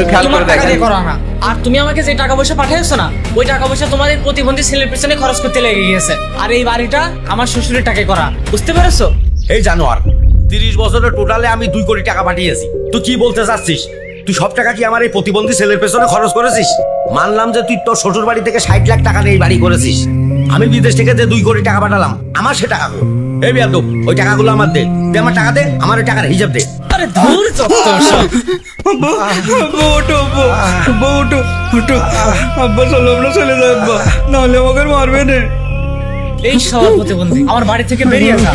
খেয়াল তোমার করে টাকা দিয়ে দেখেন। করা না। আর তুমি আমাকে যে টাকা পয়সা পাঠিয়েছো না, ওই টাকা পয়সা তোমাদের প্রতিবন্ধী ছেলের পেছনে খরচ করতে লেগে গিয়েছে। আর এই বাড়িটা আমার শ্বশুরের টাকায় করা, বুঝতে পেরেছো? এই জানোয়ার, 30 বছরের টোটালে আমি 2 কোটি টাকা পাঠিয়েছি। তুই কি বলতে চাচ্ছিস? তুই সব টাকা কি আমার এই প্রতিবন্ধী ছেলের পেছনে খরচ করেছিস? মানলাম যে তুই তোর শ্বশুর বাড়ি থেকে 60 লাখ টাকা নিয়ে এই বাড়ি করেছিস। আমি বিদেশ থেকে যে 2 কোটি টাকা পাঠালাম, আমার সে টাকাগুলো। এই বিয়াদব, ওই টাকাগুলো আমার দে। দে আমার টাকা দে, আমার ওই টাকার হিসাব দে। আরে ধুর চত্বর সব। আব্বা চলো আমরা চলে যাই আব্বা, নাহলে আমাকে মারবে না। এই সবার প্রতিবন্ধী আমার বাড়ি থেকে বেরিয়ে যা।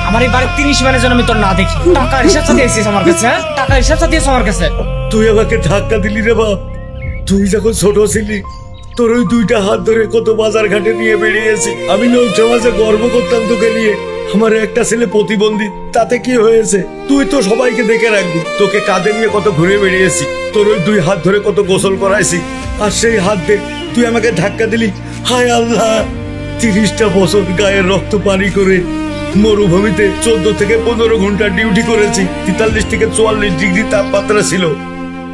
আমার এই বাড়ির 30 মানের জন্য আমি তোর না দেখি। টাকার হিসাব সাথে এসেছিস আমার কাছে, হ্যাঁ? টাকার হিসাব সাথে এসেছিস আমার কাছে। তুই আমাকে ধাক্কা দিলি রে বাপ। তুই যখন ছোট ছিলি, তোর ওই 2টা হাত ধরে কত বাজার ঘাটে নিয়ে বেরিয়েছি। আমি লোক সমাজে গর্ব করতাম তোকে নিয়ে। আমার একটা ছেলে প্রতিবন্ধী, তাতে কি হয়েছে? তুই তো সবাইকে দেখে রাখবি। তোকে কাঁধে নিয়ে কত ঘুরে বেরিয়েছি, তোর ওই 2 হাত ধরে কত গোসল করাইছি। আর সেই হাত দিয়ে তুই আমাকে ধাক্কা দিলি। হায় আল্লাহ, 30টা বছর গায়ের রক্ত পানি করে মরুভূমিতে 14 থেকে 15 ঘন্টা ডিউটি করেছি। 43 থেকে 44 ডিগ্রি তাপমাত্রা ছিল।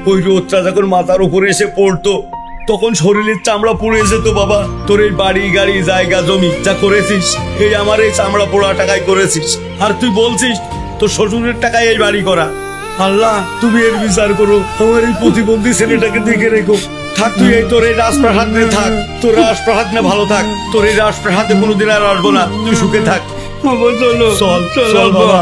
ওই রোদটা যখন মাথার উপরে এসে পড়তো, তখন শরীরের চামড়া পুড়ে যেত বাবা। তোর এই বাড়ি গাড়ি জায়গা জমি যা করেছিস, এই আমার এই চামড়া পোড়া টাকায় করেছিস। আর তুই বলছিস তোর শ্বশুরের টাকায় এই বাড়ি করা। আল্লাহ, তুমি এর বিচার করো। আমার এই প্রতিবন্ধী ছেলেটাকে দেখে রেখো। থাক তুই এই তোর এই রাজপ্রাসাদ নিয়ে থাক। তোর রাজপ্রাসাদ নিয়ে ভালো থাক। তোর এই রাজপ্রাসাদে কোনোদিন আর আসবো না। তুই সুখে থাক। আব্বা চলো চল চল আব্বা। বাবা।